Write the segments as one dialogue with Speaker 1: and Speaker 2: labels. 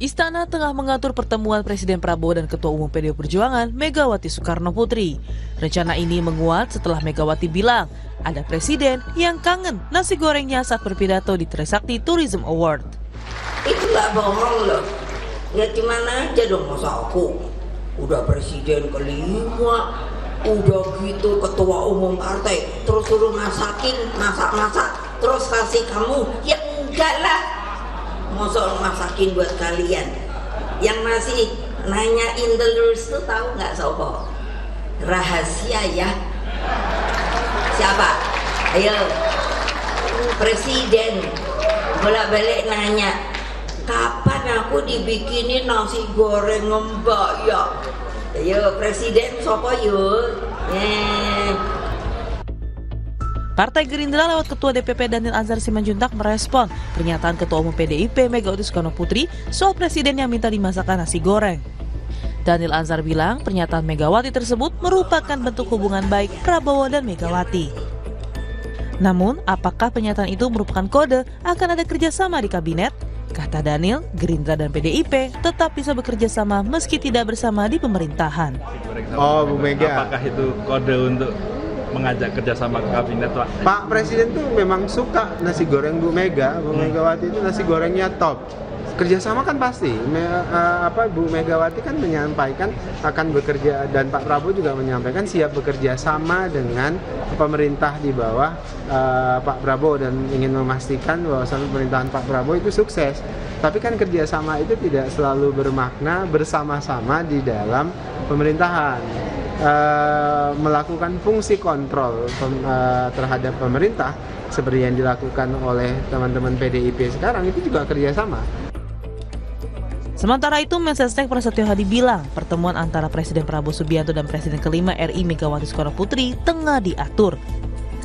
Speaker 1: Istana tengah mengatur pertemuan Presiden Prabowo dan Ketua Umum PDI Perjuangan Megawati Soekarno Putri. Rencana ini menguat setelah Megawati bilang ada presiden yang kangen nasi gorengnya saat berpidato di Trisakti Tourism Award.
Speaker 2: Itu nggak bohong loh. Ya gimana aja dong, masa aku udah presiden kelima, udah gitu ketua umum partai, terus suruh masakin, masak-masak, terus kasih kamu, ya enggak lah. Masa masakin buat kalian. Yang masih nanyain terus tuh tahu nggak sopo? Rahasia ya. Siapa? Ayo, presiden bolak-balik nanya, kapan aku dibikinin nasi goreng mbak ya? Ayo presiden sopo yuk.
Speaker 1: Partai Gerindra lewat Ketua DPP Daniel Anzar Simanjuntak merespon pernyataan Ketua Umum PDIP Megawati Soekarno Putri soal presiden yang minta dimasakkan nasi goreng. Daniel Anzar bilang pernyataan Megawati tersebut merupakan bentuk hubungan baik Prabowo dan Megawati. Namun, apakah pernyataan itu merupakan kode akan ada kerjasama di kabinet? Kata Daniel, Gerindra dan PDIP tetap bisa bekerja sama meski tidak bersama di pemerintahan.
Speaker 3: Oh, Bu Mega.
Speaker 4: Apakah itu kode untuk mengajak kerjasama ke kabinet, Pak?
Speaker 3: Pak Presiden tuh memang suka nasi goreng Bu Mega. Bu Megawati itu nasi gorengnya top. Kerjasama kan pasti. Bu Megawati kan menyampaikan akan bekerja, dan Pak Prabowo juga menyampaikan siap bekerja sama dengan pemerintah di bawah Pak Prabowo dan ingin memastikan bahwa pemerintahan Pak Prabowo itu sukses. Tapi kan kerjasama itu tidak selalu bermakna bersama-sama di dalam pemerintahan. Melakukan fungsi kontrol terhadap pemerintah seperti yang dilakukan oleh teman-teman PDIP sekarang itu juga kerjasama.
Speaker 1: Sementara itu, Mensesnek Prasetyo Hadi bilang pertemuan antara Presiden Prabowo Subianto dan Presiden kelima RI Megawati Soekarno Putri tengah diatur.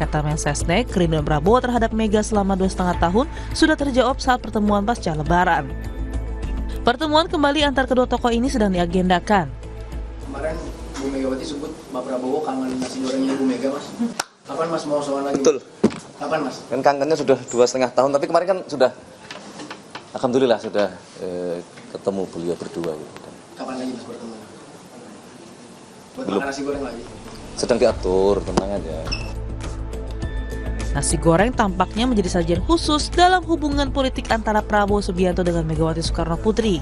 Speaker 1: Kata Mensesnek, kerinduan Prabowo terhadap Mega selama 2,5 tahun sudah terjawab saat pertemuan pasca Lebaran. Pertemuan kembali antar kedua tokoh ini sedang diagendakan.
Speaker 5: Kemarin Bu Megawati sebut Pak Prabowo kangen nasi gorengnya Bu Mega, Mas. Kapan Mas mau soal lagi?
Speaker 6: Betul.
Speaker 5: Kapan Mas?
Speaker 6: Kan kangennya sudah 2,5 tahun, tapi kemarin kan sudah, alhamdulillah sudah ketemu beliau berdua.
Speaker 5: Kapan lagi Mas bertemu? Buat
Speaker 6: Belum.
Speaker 5: makan nasi goreng lagi?
Speaker 6: Sedang diatur, tenang aja.
Speaker 1: Nasi goreng tampaknya menjadi sajian khusus dalam hubungan politik antara Prabowo Subianto dengan Megawati Soekarno Putri.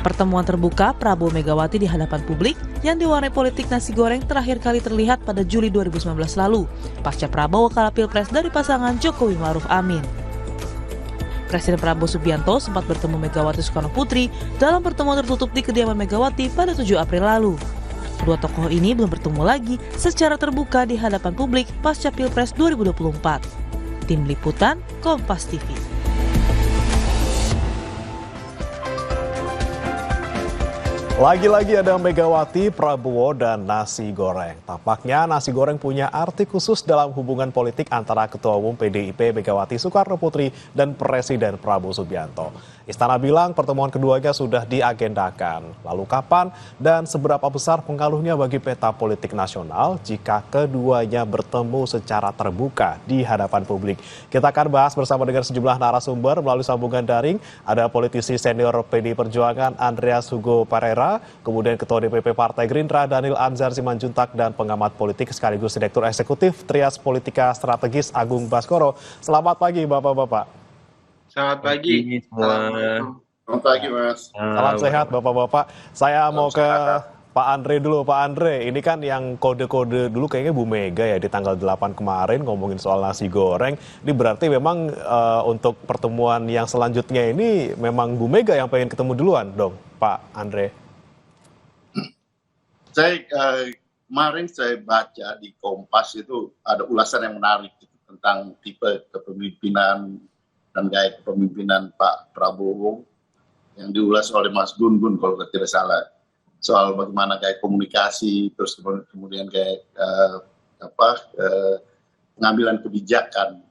Speaker 1: Pertemuan terbuka Prabowo Megawati di hadapan publik yang diwarnai politik nasi goreng terakhir kali terlihat pada Juli 2019 lalu, pasca Prabowo kalah Pilpres dari pasangan Jokowi Ma'ruf Amin. Presiden Prabowo Subianto sempat bertemu Megawati Soekarno Putri dalam pertemuan tertutup di kediaman Megawati pada 7 April lalu. Kedua tokoh ini belum bertemu lagi secara terbuka di hadapan publik pasca Pilpres 2024. Tim Liputan, Kompas TV.
Speaker 7: Lagi-lagi ada Megawati, Prabowo, dan nasi goreng. Tampaknya nasi goreng punya arti khusus dalam hubungan politik antara Ketua Umum PDIP Megawati Soekarno Putri dan Presiden Prabowo Subianto. Istana bilang pertemuan keduanya sudah diagendakan. Lalu kapan dan seberapa besar pengaruhnya bagi peta politik nasional jika keduanya bertemu secara terbuka di hadapan publik? Kita akan bahas bersama dengan sejumlah narasumber melalui sambungan daring. Ada politisi senior PDI Perjuangan Andreas Hugo Pereira, kemudian Ketua DPP Partai Gerindra Daniel Anzar Simanjuntak, dan pengamat politik sekaligus Direktur Eksekutif Trias Politika Strategis Agung Baskoro. Selamat pagi Bapak-Bapak.
Speaker 3: Selamat pagi
Speaker 4: semua.
Speaker 3: Selamat pagi Mas.
Speaker 7: Salam sehat Bapak-Bapak. Saya mau ke Pak Andre dulu. Pak Andre, ini kan yang kode-kode dulu kayaknya Bu Mega ya di tanggal 8 kemarin ngomongin soal nasi goreng. Ini berarti memang untuk pertemuan yang selanjutnya ini memang Bu Mega yang pengen ketemu duluan dong, Pak Andre.
Speaker 8: Kemarin saya baca di Kompas itu ada ulasan yang menarik tentang tipe kepemimpinan dan gaya kepemimpinan Pak Prabowo yang diulas oleh Mas Gun Gun kalau tidak salah, soal bagaimana gaya komunikasi, terus kemudian gaya pengambilan kebijakan.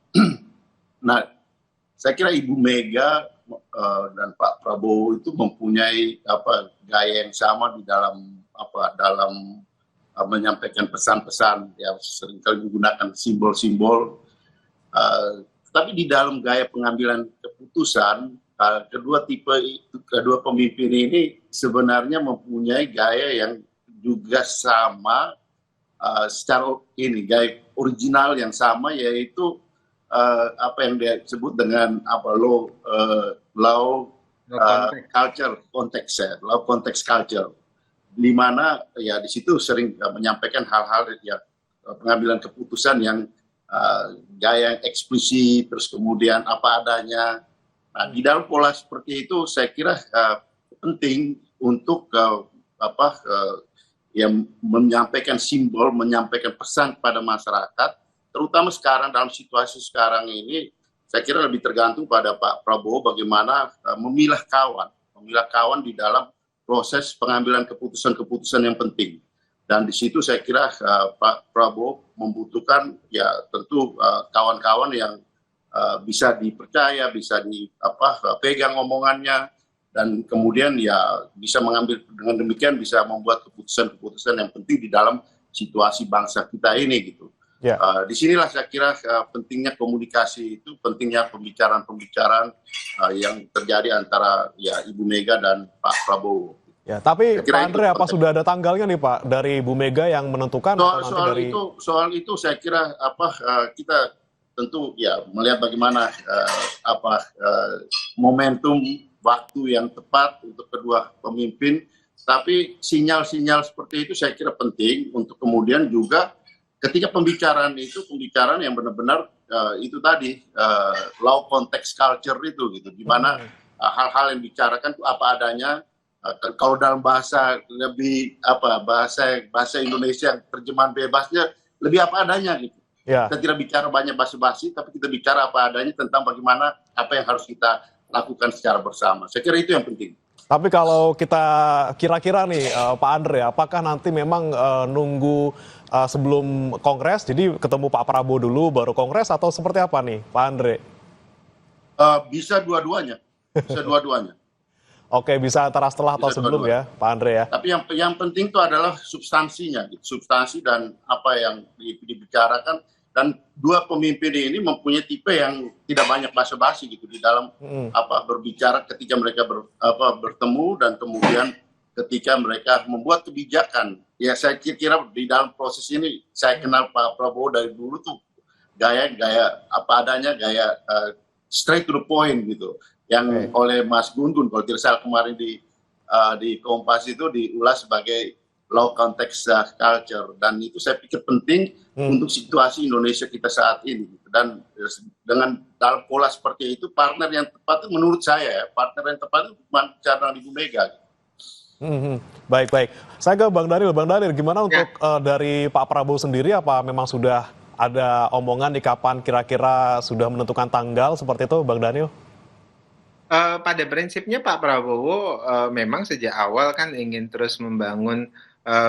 Speaker 8: Nah, saya kira Ibu Mega dan Pak Prabowo itu mempunyai gaya yang sama di dalam menyampaikan pesan-pesan, ya seringkali menggunakan simbol-simbol. Tapi di dalam gaya pengambilan keputusan kedua pemimpin ini sebenarnya mempunyai gaya yang juga sama, secara ini gaya original yang sama, yaitu apa yang dia sebut dengan low context culture, di mana ya di situ sering menyampaikan hal-hal yang pengambilan keputusan yang gaya yang eksplisit, terus kemudian apa adanya. Nah, di dalam pola seperti itu saya kira penting untuk yang menyampaikan simbol, menyampaikan pesan kepada masyarakat, terutama sekarang dalam situasi sekarang ini. Saya kira lebih tergantung pada Pak Prabowo bagaimana memilah kawan di dalam proses pengambilan keputusan-keputusan yang penting. Dan di situ saya kira Pak Prabowo membutuhkan ya tentu kawan-kawan yang bisa dipercaya, bisa dipegang omongannya, dan kemudian ya bisa mengambil, dengan demikian bisa membuat keputusan-keputusan yang penting di dalam situasi bangsa kita ini gitu. Disinilah saya kira pentingnya komunikasi itu, pentingnya pembicaraan-pembicaraan yang terjadi antara ya Ibu Mega dan Pak Prabowo.
Speaker 7: Ya, tapi Pak Andre, apa sudah ada tanggalnya nih Pak dari Ibu Mega yang menentukan?
Speaker 8: Soal itu saya kira kita tentu ya melihat bagaimana momentum waktu yang tepat untuk kedua pemimpin. Tapi sinyal-sinyal seperti itu saya kira penting untuk kemudian juga ketika pembicaraan yang benar-benar itu tadi low context culture itu gitu, di mana hal-hal yang dibicarakan itu apa adanya. Kalau dalam bahasa lebih bahasa Indonesia terjemahan bebasnya lebih apa adanya gitu. Kita tidak bicara banyak basa-basi, tapi kita bicara apa adanya tentang bagaimana apa yang harus kita lakukan secara bersama. Saya kira itu yang penting.
Speaker 7: Tapi kalau kita kira-kira nih Pak Andre, apakah nanti memang nunggu sebelum Kongres, jadi ketemu Pak Prabowo dulu baru Kongres, atau seperti apa nih Pak Andre?
Speaker 8: Bisa dua-duanya.
Speaker 7: Oke, bisa antara setelah atau sebelum ya Pak Andre ya.
Speaker 8: Tapi yang penting itu adalah substansinya, substansi dan apa yang dibicarakan. Dan dua pemimpin ini mempunyai tipe yang tidak banyak basa-basi gitu di dalam berbicara ketika mereka bertemu, dan kemudian ketika mereka membuat kebijakan. Ya saya kira di dalam proses ini saya kenal Pak Prabowo dari dulu tuh gaya apa adanya, gaya straight to the point gitu. Yang oleh Mas Gun-Gun kalau tidak salah kemarin di Kompas itu diulas sebagai low context culture, dan itu saya pikir penting untuk situasi Indonesia kita saat ini. Dan dengan dalam pola seperti itu, partner yang tepat menurut saya partner yang tepat itu bicara Ibu Mega.
Speaker 7: Baik. Saya ke Bang Daniel. Bang Daniel, gimana untuk dari Pak Prabowo sendiri, apa memang sudah ada omongan di kapan kira-kira sudah menentukan tanggal seperti itu, Bang Daniel?
Speaker 9: Pada prinsipnya Pak Prabowo memang sejak awal kan ingin terus membangun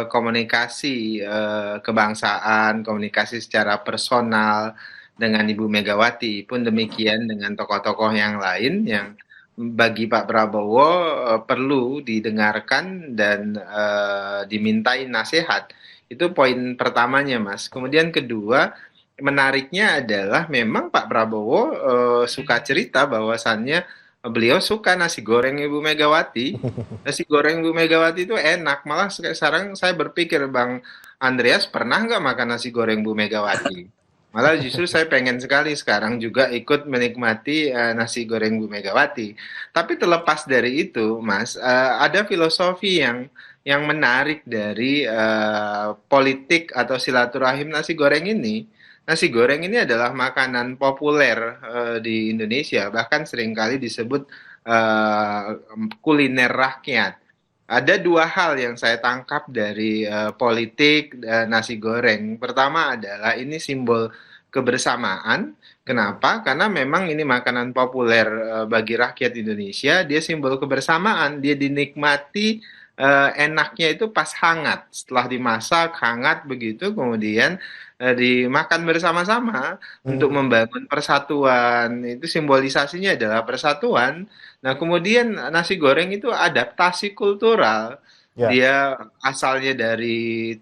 Speaker 9: komunikasi kebangsaan, komunikasi secara personal dengan Ibu Megawati, pun demikian dengan tokoh-tokoh yang lain yang bagi Pak Prabowo perlu didengarkan dan dimintai nasihat. Itu poin pertamanya, Mas. Kemudian kedua, menariknya adalah memang Pak Prabowo suka cerita bahwasannya beliau suka nasi goreng Ibu Megawati. Nasi goreng Ibu Megawati itu enak. Malah sekarang saya berpikir, Bang Andreas, pernah nggak makan nasi goreng Bu Megawati? Malah justru saya pengen sekali sekarang juga ikut menikmati nasi goreng Bu Megawati. Tapi terlepas dari itu, Mas, ada filosofi yang menarik dari politik atau silaturahim nasi goreng ini. Nasi goreng ini adalah makanan populer di Indonesia, bahkan seringkali disebut kuliner rakyat. Ada dua hal yang saya tangkap dari politik nasi goreng. Pertama adalah ini simbol kebersamaan. Kenapa? Karena memang ini makanan populer bagi rakyat Indonesia. Dia simbol kebersamaan. Dia dinikmati enaknya itu pas hangat. Setelah dimasak hangat begitu, kemudian dimakan bersama-sama untuk membangun persatuan. Itu simbolisasinya adalah persatuan. Nah, kemudian nasi goreng itu adaptasi kultural. Dia asalnya dari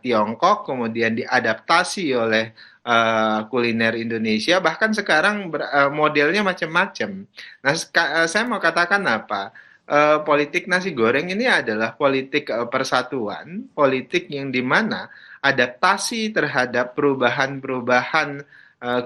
Speaker 9: Tiongkok, kemudian diadaptasi oleh kuliner Indonesia, bahkan sekarang modelnya macam-macam. Nah, saya mau katakan apa? Politik nasi goreng ini adalah politik persatuan, politik yang dimana adaptasi terhadap perubahan-perubahan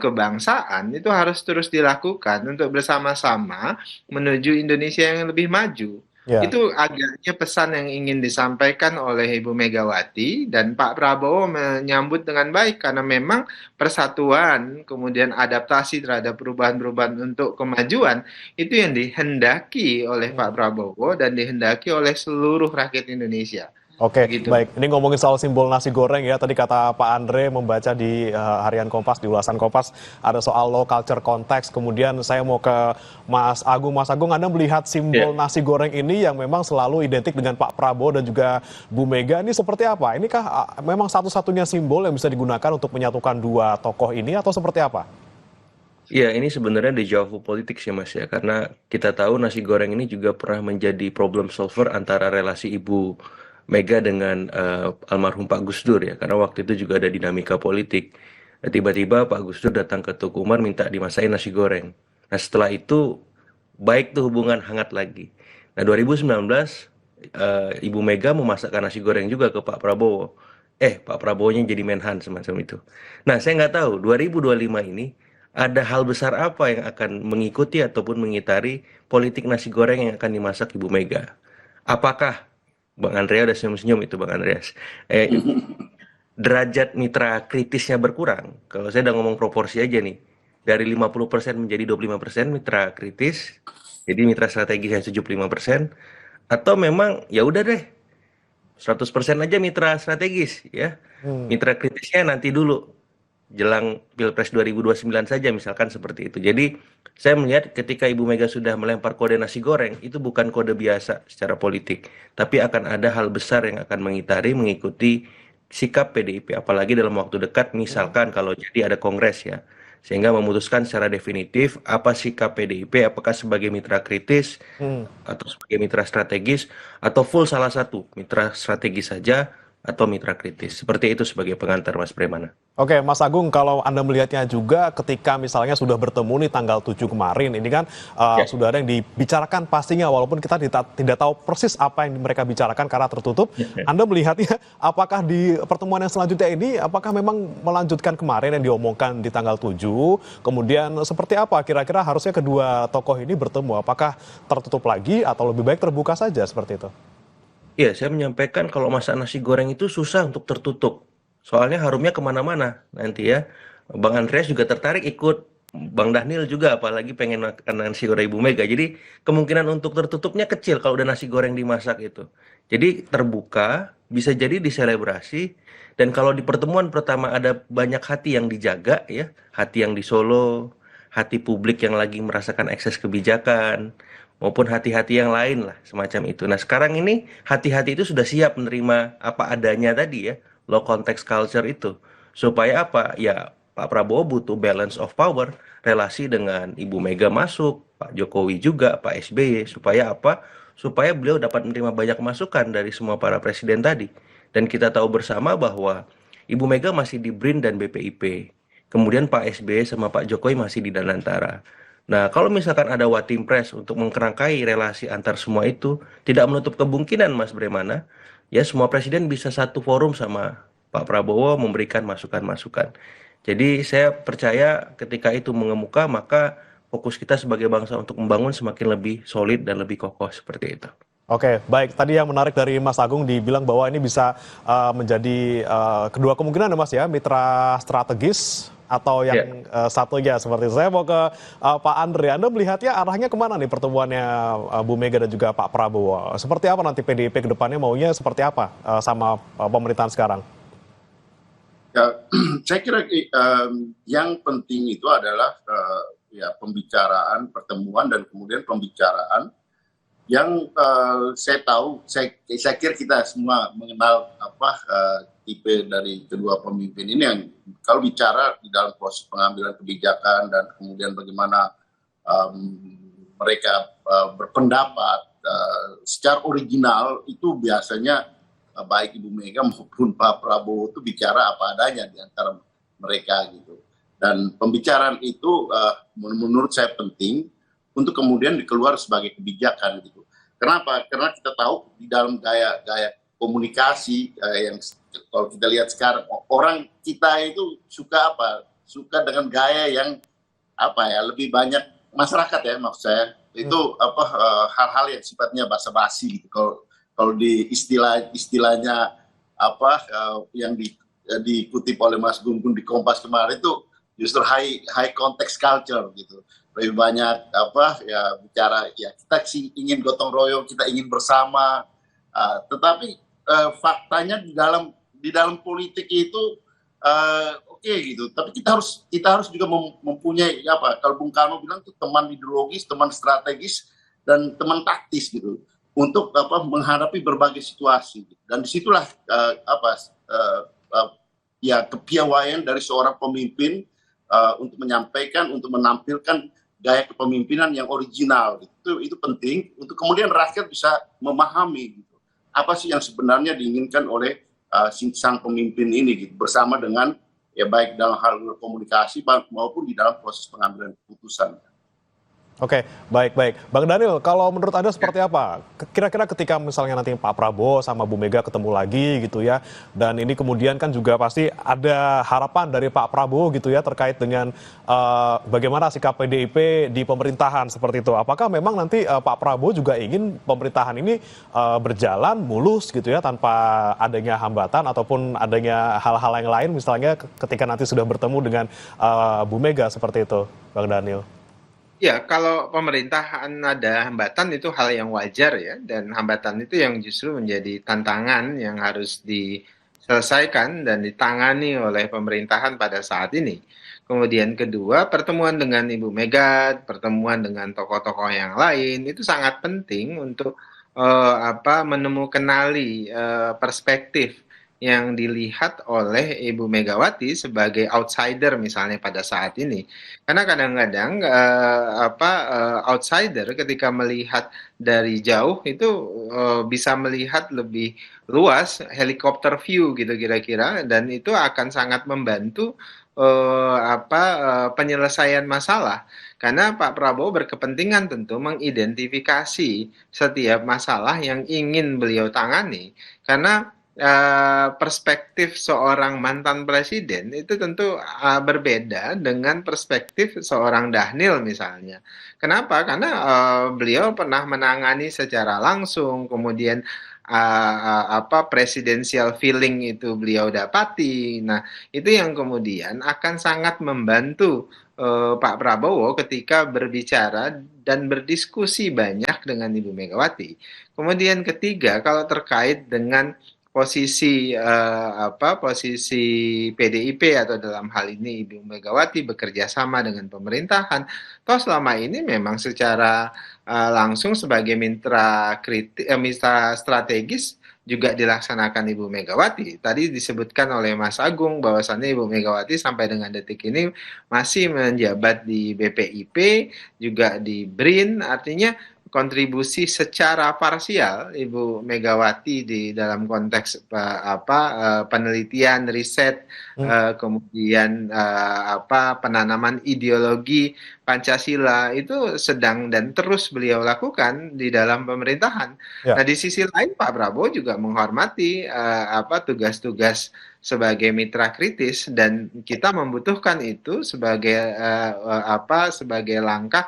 Speaker 9: kebangsaan itu harus terus dilakukan untuk bersama-sama menuju Indonesia yang lebih maju.
Speaker 7: Ya.
Speaker 9: Itu agaknya pesan yang ingin disampaikan oleh Ibu Megawati, dan Pak Prabowo menyambut dengan baik karena memang persatuan, kemudian adaptasi terhadap perubahan-perubahan untuk kemajuan itu yang dihendaki oleh Pak Prabowo dan dihendaki oleh seluruh rakyat Indonesia.
Speaker 7: Oke,
Speaker 9: Begitu.
Speaker 7: baik. Ini ngomongin soal simbol nasi goreng ya. Tadi kata Pak Andre membaca di Harian Kompas, di ulasan Kompas, ada soal low culture konteks. Kemudian saya mau ke Mas Agung. Mas Agung, Anda melihat simbol nasi goreng ini yang memang selalu identik dengan Pak Prabowo dan juga Bu Mega, ini seperti apa? Inikah memang satu-satunya simbol yang bisa digunakan untuk menyatukan dua tokoh ini atau seperti apa?
Speaker 10: Ya, ini sebenarnya deja vu politik sih Mas ya, karena kita tahu nasi goreng ini juga pernah menjadi problem solver antara relasi Ibu Mega dengan almarhum Pak Gus Dur ya, karena waktu itu juga ada dinamika politik. Tiba-tiba Pak Gus Dur datang ke Tuku Umar minta dimasakin nasi goreng. Nah setelah itu baik tuh hubungan hangat lagi. Nah 2019 Ibu Mega memasakkan nasi goreng juga ke Pak Prabowo. Pak Prabowo-nya jadi Menhan semacam itu. Nah saya nggak tahu 2025 ini ada hal besar apa yang akan mengikuti ataupun mengitari politik nasi goreng yang akan dimasak Ibu Mega. Apakah Bang Andrea udah senyum-senyum itu Bang Andreas. Derajat mitra kritisnya berkurang. Kalau saya udah ngomong proporsi aja nih. Dari 50% menjadi 25% mitra kritis. Jadi mitra strategis yang 75%. Atau memang ya udah deh. 100% aja mitra strategis ya. Mitra kritisnya nanti dulu. Jelang Pilpres 2029 saja misalkan seperti itu. Jadi saya melihat ketika Ibu Mega sudah melempar kode nasi goreng, itu bukan kode biasa secara politik, tapi akan ada hal besar yang akan mengikuti sikap PDIP, apalagi dalam waktu dekat misalkan kalau jadi ada kongres ya, sehingga memutuskan secara definitif apa sikap PDIP, apakah sebagai mitra kritis atau sebagai mitra strategis atau full salah satu mitra strategis saja atau mitra kritis. Seperti itu sebagai pengantar Mas Bremana.
Speaker 7: Oke, Mas Agung, kalau Anda melihatnya juga ketika misalnya sudah bertemu nih tanggal 7 kemarin, ini kan sudah ada yang dibicarakan pastinya, walaupun kita tidak tahu persis apa yang mereka bicarakan karena tertutup. Anda melihatnya apakah di pertemuan yang selanjutnya ini, apakah memang melanjutkan kemarin yang diomongkan di tanggal 7, kemudian seperti apa kira-kira harusnya kedua tokoh ini bertemu? Apakah tertutup lagi atau lebih baik terbuka saja seperti itu?
Speaker 10: Iya, saya menyampaikan kalau masak nasi goreng itu susah untuk tertutup. Soalnya harumnya kemana-mana nanti ya. Bang Andreas juga tertarik ikut, Bang Dhanil juga apalagi pengen makan nasi goreng Ibu Mega. Jadi kemungkinan untuk tertutupnya kecil kalau udah nasi goreng dimasak itu. Jadi terbuka, bisa jadi diselebrasi. Dan kalau di pertemuan pertama ada banyak hati yang dijaga ya. Hati yang di Solo, hati publik yang lagi merasakan ekses kebijakan, maupun hati-hati yang lain lah semacam itu. Nah sekarang ini hati-hati itu sudah siap menerima apa adanya tadi ya, low context culture itu. Supaya apa? Ya Pak Prabowo butuh balance of power, relasi dengan Ibu Mega masuk, Pak Jokowi juga, Pak SBY. Supaya apa? Supaya beliau dapat menerima banyak masukan dari semua para presiden tadi. Dan kita tahu bersama bahwa Ibu Mega masih di BRIN dan BPIP. Kemudian Pak SBY sama Pak Jokowi masih di Danantara. Nah, kalau misalkan ada Watimpres untuk mengkerangkai relasi antar semua itu, tidak menutup kemungkinan Mas Bremana, ya semua presiden bisa satu forum sama Pak Prabowo memberikan masukan-masukan. Jadi saya percaya ketika itu mengemuka, maka fokus kita sebagai bangsa untuk membangun semakin lebih solid dan lebih kokoh seperti itu.
Speaker 7: Oke, baik. Tadi yang menarik dari Mas Agung dibilang bahwa ini bisa menjadi kedua kemungkinan ya Mas ya, mitra strategis atau yang satunya seperti itu. Saya mau ke Pak Andre. Anda melihatnya arahnya kemana nih pertemuannya Bu Mega dan juga Pak Prabowo? Seperti apa nanti PDIP ke depannya maunya seperti apa sama pemerintahan sekarang?
Speaker 8: Ya, saya kira yang penting itu adalah ya pembicaraan, pertemuan dan kemudian pembicaraan yang saya tahu, saya kira kita semua mengenal tipe dari kedua pemimpin ini yang kalau bicara di dalam proses pengambilan kebijakan dan kemudian bagaimana mereka berpendapat secara original itu biasanya baik Ibu Mega maupun Pak Prabowo itu bicara apa adanya di antara mereka gitu. Dan pembicaraan itu menurut saya penting untuk kemudian dikeluar sebagai kebijakan gitu. Kenapa? Karena kita tahu di dalam gaya komunikasi yang kalau kita lihat sekarang, orang kita itu suka apa? Suka dengan gaya yang lebih banyak masyarakat ya, maksud saya itu hal-hal yang sifatnya basa-basi gitu. Kalau di istilahnya yang dikutip oleh Mas Gun di Kompas kemarin itu justru high context culture gitu. Lebih banyak bicara kita sih ingin gotong royong, kita ingin bersama, tetapi faktanya di dalam politik itu oke gitu, tapi kita harus juga mempunyai kalau Bung Karno bilang itu teman ideologis, teman strategis, dan teman taktis gitu untuk menghadapi berbagai situasi. Dan disitulah kepiawaian dari seorang pemimpin untuk menyampaikan, untuk menampilkan gaya kepemimpinan yang original gitu. Itu penting untuk kemudian rakyat bisa memahami gitu apa sih yang sebenarnya diinginkan oleh sang pemimpin ini gitu, bersama dengan baik dalam hal komunikasi maupun di dalam proses pengambilan keputusan.
Speaker 7: Oke, baik. Bang Daniel, kalau menurut Anda seperti apa? Kira-kira ketika misalnya nanti Pak Prabowo sama Bu Mega ketemu lagi gitu ya, dan ini kemudian kan juga pasti ada harapan dari Pak Prabowo gitu ya terkait dengan bagaimana sikap PDIP di pemerintahan seperti itu. Apakah memang nanti Pak Prabowo juga ingin pemerintahan ini berjalan mulus gitu ya tanpa adanya hambatan ataupun adanya hal-hal yang lain misalnya ketika nanti sudah bertemu dengan Bu Mega seperti itu, Bang Daniel?
Speaker 9: Ya, kalau pemerintahan ada hambatan itu hal yang wajar ya, dan hambatan itu yang justru menjadi tantangan yang harus diselesaikan dan ditangani oleh pemerintahan pada saat ini. Kemudian kedua, pertemuan dengan Ibu Mega, pertemuan dengan tokoh-tokoh yang lain itu sangat penting untuk menemukan perspektif yang dilihat oleh Ibu Megawati sebagai outsider misalnya pada saat ini. Karena kadang-kadang outsider ketika melihat dari jauh itu bisa melihat lebih luas, helikopter view gitu kira-kira, dan itu akan sangat membantu penyelesaian masalah. Karena Pak Prabowo berkepentingan tentu mengidentifikasi setiap masalah yang ingin beliau tangani. Karena perspektif seorang mantan presiden itu tentu berbeda dengan perspektif seorang Dhanil misalnya. Kenapa? Karena beliau pernah menangani secara langsung, kemudian presidential feeling itu beliau dapati. Nah, itu yang kemudian akan sangat membantu Pak Prabowo ketika berbicara dan berdiskusi banyak dengan Ibu Megawati. Kemudian ketiga, kalau terkait dengan posisi PDIP atau dalam hal ini Ibu Megawati bekerja sama dengan pemerintahan, toh selama ini memang secara langsung sebagai mitra strategis juga dilaksanakan Ibu Megawati. Tadi disebutkan oleh Mas Agung bahwasannya Ibu Megawati sampai dengan detik ini masih menjabat di BPIP, juga di BRIN, artinya kontribusi secara parsial Ibu Megawati di dalam konteks penelitian, riset, kemudian penanaman ideologi Pancasila itu sedang dan terus beliau lakukan di dalam pemerintahan. Ya. Nah, di sisi lain Pak Prabowo juga menghormati tugas-tugas sebagai mitra kritis, dan kita membutuhkan itu sebagai sebagai langkah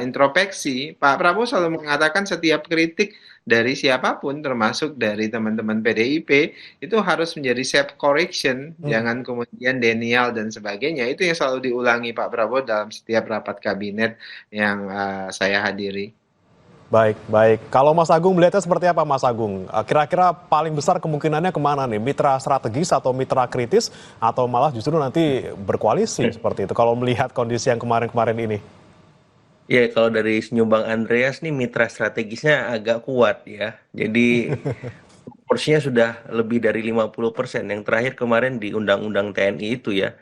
Speaker 9: introspeksi. Pak Prabowo selalu mengatakan setiap kritik dari siapapun termasuk dari teman-teman PDIP itu harus menjadi self correction, jangan kemudian denial dan sebagainya. Itu yang selalu diulangi Pak Prabowo dalam setiap rapat kabinet yang saya hadiri.
Speaker 7: Baik. Kalau Mas Agung melihatnya seperti apa, Mas Agung? Kira-kira paling besar kemungkinannya kemana nih? Mitra strategis atau mitra kritis? Atau malah justru nanti berkoalisi seperti itu kalau melihat kondisi yang kemarin-kemarin ini?
Speaker 10: Ya, kalau dari senyum Bang Andreas nih mitra strategisnya agak kuat ya. Jadi porsinya sudah lebih dari 50%. Yang terakhir kemarin di Undang-Undang TNI itu ya.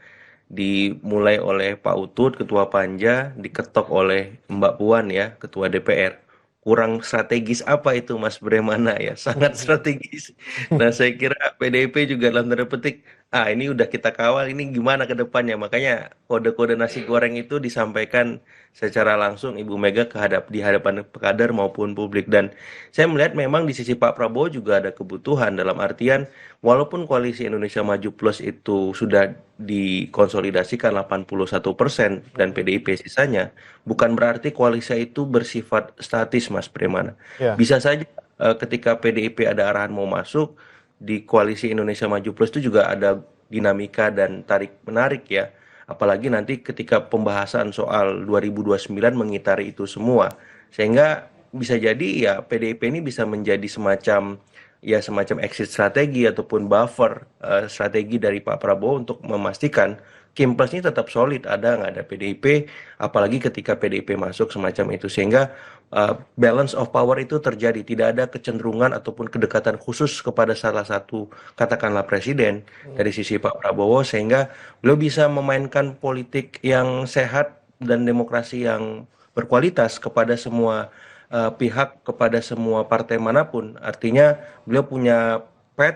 Speaker 10: Dimulai oleh Pak Utut, Ketua Panja, diketok oleh Mbak Puan ya, Ketua DPR. Kurang strategis apa itu Mas Bremana ya, sangat strategis. Nah, saya kira PDIP juga dalam tanda petik Ini udah kita kawal, ini gimana ke depannya. Makanya kode-kode nasi goreng itu disampaikan secara langsung Ibu Mega di hadapan kader maupun publik. Dan saya melihat memang di sisi Pak Prabowo juga ada kebutuhan, dalam artian walaupun koalisi Indonesia Maju Plus itu sudah dikonsolidasikan 81% dan PDIP sisanya, bukan berarti koalisi itu bersifat statis, Mas Premana.
Speaker 7: Ya.
Speaker 10: Bisa saja ketika PDIP ada arahan mau masuk, di koalisi Indonesia Maju Plus itu juga ada dinamika dan tarik-menarik ya. Apalagi nanti ketika pembahasan soal 2029 mengitari itu semua. Sehingga bisa jadi ya PDIP ini bisa menjadi semacam exit strategi ataupun buffer strategi dari Pak Prabowo untuk memastikan Kim Plus ini tetap solid, ada nggak ada PDIP, apalagi ketika PDIP masuk semacam itu. Sehingga balance of power itu terjadi, tidak ada kecenderungan ataupun kedekatan khusus kepada salah satu katakanlah presiden dari sisi Pak Prabowo, sehingga beliau bisa memainkan politik yang sehat dan demokrasi yang berkualitas kepada semua pihak, kepada semua partai manapun. Artinya beliau punya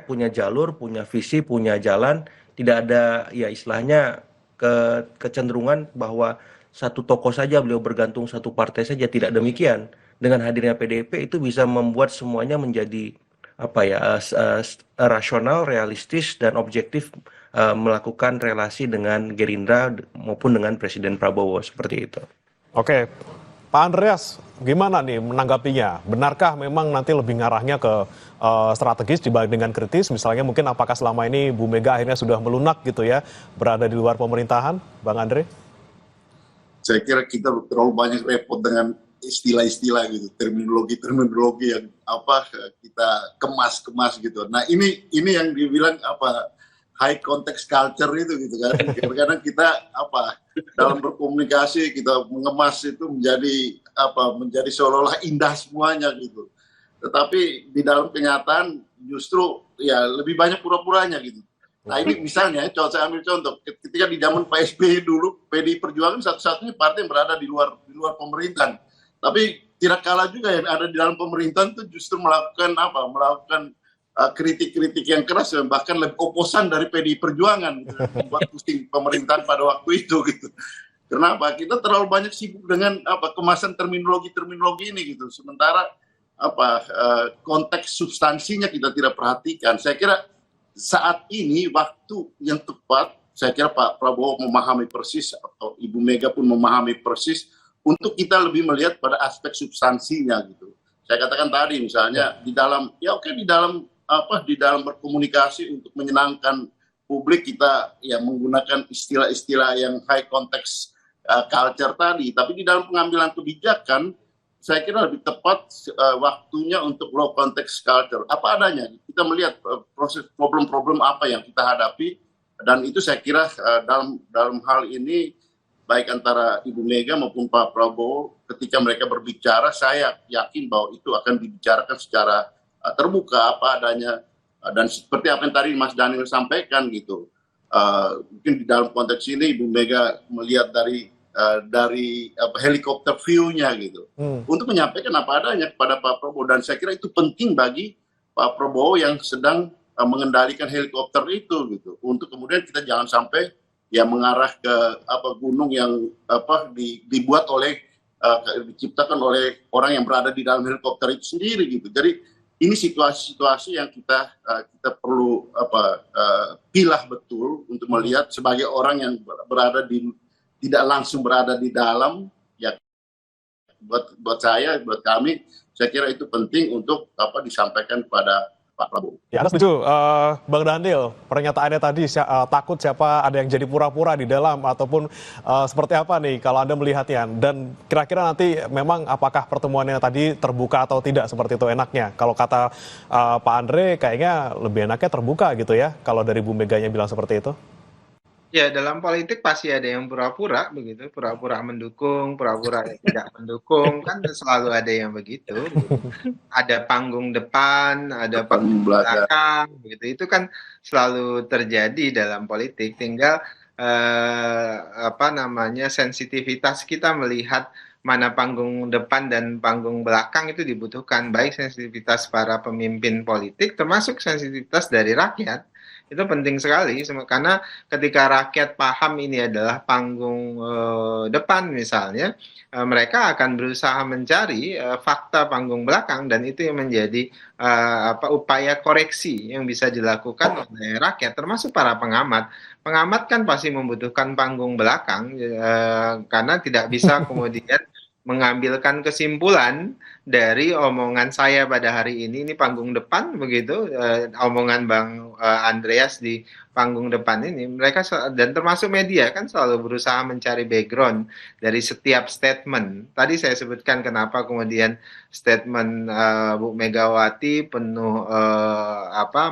Speaker 10: punya jalur, punya visi, punya jalan, tidak ada ya istilahnya kecenderungan bahwa satu tokoh saja beliau bergantung satu partai saja, tidak demikian. Dengan hadirnya PDIP itu bisa membuat semuanya menjadi rasional, realistis dan objektif melakukan relasi dengan Gerindra maupun dengan Presiden Prabowo seperti itu.
Speaker 7: Oke, Pak Andreas, gimana nih menanggapinya? Benarkah memang nanti lebih ngarahnya ke strategis dibanding dengan kritis? Misalnya mungkin apakah selama ini Bu Mega akhirnya sudah melunak gitu ya, berada di luar pemerintahan, Bang Andre?
Speaker 8: Saya kira kita terlalu banyak repot dengan istilah-istilah gitu, terminologi yang kita kemas gitu. Nah ini yang dibilang high context culture itu gitu kan. Kadang-kadang kita dalam berkomunikasi kita mengemas itu menjadi seolah-olah indah semuanya gitu. Tetapi di dalam kenyataan justru ya lebih banyak pura-puranya gitu. Nah ini misalnya, saya ambil contoh, ketika di zaman Pak SBY dulu, PDI Perjuangan satu-satunya partai yang berada di luar pemerintahan. Tapi tidak kalah juga yang ada di dalam pemerintahan itu justru melakukan kritik-kritik yang keras, bahkan lebih oposan dari PDI Perjuangan, gitu, membuat pusing pemerintahan pada waktu itu gitu. Kenapa? Kita terlalu banyak sibuk dengan kemasan terminologi ini gitu. Sementara konteks substansinya kita tidak perhatikan. Saya kira saat ini waktu yang tepat, saya kira Pak Prabowo memahami persis atau Ibu Mega pun memahami persis untuk kita lebih melihat pada aspek substansinya gitu. Saya katakan tadi misalnya di dalam berkomunikasi untuk menyenangkan publik kita ya menggunakan istilah-istilah yang high context culture tadi, tapi di dalam pengambilan kebijakan saya kira lebih tepat waktunya untuk low context culture. Apa adanya, kita melihat proses problem-problem apa yang kita hadapi, dan itu saya kira dalam hal ini baik antara Ibu Mega maupun Pak Prabowo ketika mereka berbicara, saya yakin bahwa itu akan dibicarakan secara terbuka apa adanya, dan seperti apa yang tadi Mas Daniel sampaikan gitu. Mungkin di dalam konteks ini Ibu Mega melihat dari helikopter view-nya gitu, untuk menyampaikan apa adanya kepada Pak Prabowo, dan saya kira itu penting bagi Pak Prabowo yang sedang mengendalikan helikopter itu gitu, untuk kemudian kita jangan sampai ya mengarah ke gunung yang dibuat oleh diciptakan oleh orang yang berada di dalam helikopter itu sendiri gitu. Jadi ini situasi-situasi yang kita perlu pilah betul untuk melihat sebagai orang yang tidak langsung berada di dalam. Ya buat kami saya kira itu penting untuk disampaikan kepada Pak Prabowo.
Speaker 7: Ya, Anda setuju, Bang Daniel, pernyataannya tadi takut siapa ada yang jadi pura-pura di dalam ataupun seperti apa nih kalau Anda melihatnya, dan kira-kira nanti memang apakah pertemuannya tadi terbuka atau tidak seperti itu enaknya? Kalau kata Pak Andre kayaknya lebih enaknya terbuka gitu ya, kalau dari Bu Meganya bilang seperti itu.
Speaker 9: Ya, dalam politik pasti ada yang pura-pura begitu, pura-pura mendukung, pura-pura tidak mendukung, kan selalu ada yang begitu. Ada panggung depan, ada panggung belakang, begitu. Itu kan selalu terjadi dalam politik. Tinggal sensitivitas kita melihat mana panggung depan dan panggung belakang itu dibutuhkan, baik sensitivitas para pemimpin politik termasuk sensitivitas dari rakyat Itu penting sekali karena ketika rakyat paham ini adalah panggung depan misalnya, mereka akan berusaha mencari fakta panggung belakang dan itu yang menjadi upaya koreksi yang bisa dilakukan oleh rakyat termasuk para pengamat. Pengamat kan pasti membutuhkan panggung belakang karena tidak bisa kemudian mengambilkan kesimpulan dari omongan saya pada hari ini panggung depan begitu, omongan Bang Andreas di panggung depan ini, mereka dan termasuk media kan selalu berusaha mencari background dari setiap statement. Tadi saya sebutkan kenapa kemudian statement Bu Megawati penuh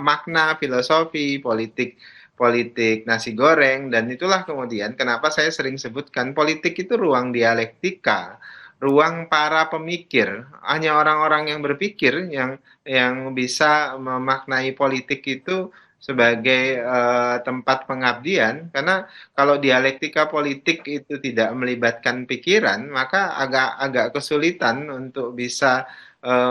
Speaker 9: makna, filosofi, politik nasi goreng, dan itulah kemudian kenapa saya sering sebutkan politik itu ruang dialektika, ruang para pemikir. Hanya orang-orang yang berpikir yang bisa memaknai politik itu sebagai tempat pengabdian, karena kalau dialektika politik itu tidak melibatkan pikiran, maka agak kesulitan untuk bisa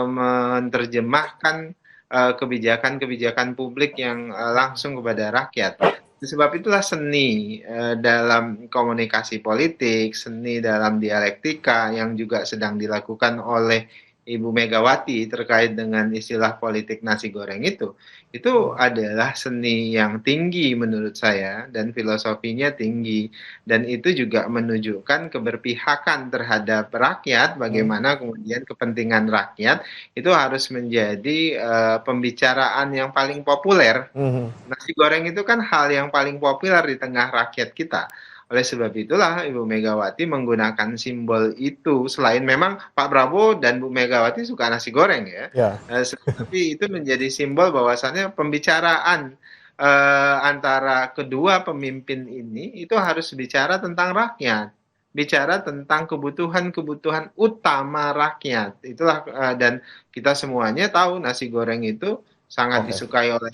Speaker 9: menerjemahkan kebijakan-kebijakan publik yang langsung kepada rakyat. Sebab itulah seni dalam komunikasi politik, seni dalam dialektika yang juga sedang dilakukan oleh Ibu Megawati terkait dengan istilah politik nasi goreng itu adalah seni yang tinggi menurut saya dan filosofinya tinggi, dan itu juga menunjukkan keberpihakan terhadap rakyat, bagaimana kemudian kepentingan rakyat itu harus menjadi pembicaraan yang paling populer. Nasi goreng itu kan hal yang paling populer di tengah rakyat kita. Oleh sebab itulah Ibu Megawati menggunakan simbol itu, selain memang Pak Prabowo dan Bu Megawati suka nasi goreng ya. Tapi itu menjadi simbol bahwasannya pembicaraan antara kedua pemimpin ini itu harus bicara tentang rakyat, bicara tentang kebutuhan-kebutuhan utama rakyat. Itulah dan kita semuanya tahu nasi goreng itu sangat disukai oleh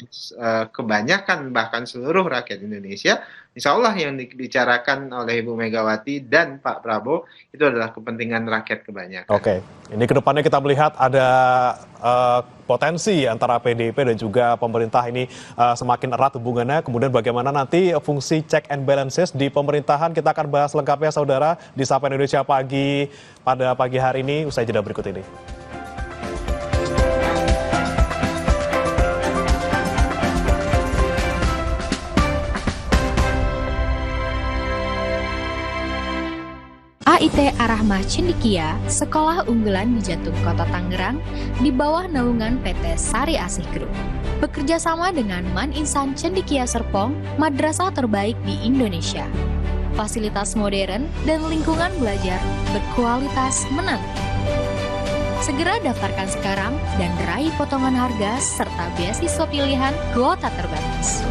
Speaker 9: kebanyakan bahkan seluruh rakyat Indonesia. Insya Allah yang dibicarakan oleh Ibu Megawati dan Pak Prabowo itu adalah kepentingan rakyat kebanyakan.
Speaker 7: Oke, ini kedepannya kita melihat ada potensi antara PDIP dan juga pemerintah ini semakin erat hubungannya. Kemudian bagaimana nanti fungsi check and balances di pemerintahan, kita akan bahas lengkapnya saudara di Sapa Indonesia Pagi pada pagi hari ini usai jeda berikut ini.
Speaker 11: AIT Ar-Rahmah Cendekia, sekolah unggulan di jantung kota Tangerang, di bawah naungan PT Sari Asih Group. Bekerja sama dengan Man Insan Cendekia Serpong, madrasah terbaik di Indonesia. Fasilitas modern dan lingkungan belajar berkualitas menanti. Segera daftarkan sekarang dan raih potongan harga serta beasiswa pilihan kuota terbatas.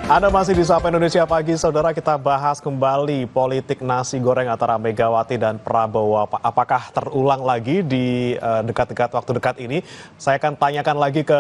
Speaker 7: Anda masih di Sapa Indonesia Pagi, saudara. Kita bahas kembali politik nasi goreng antara Megawati dan Prabowo. Apakah terulang lagi di dekat-dekat waktu dekat ini? Saya akan tanyakan lagi ke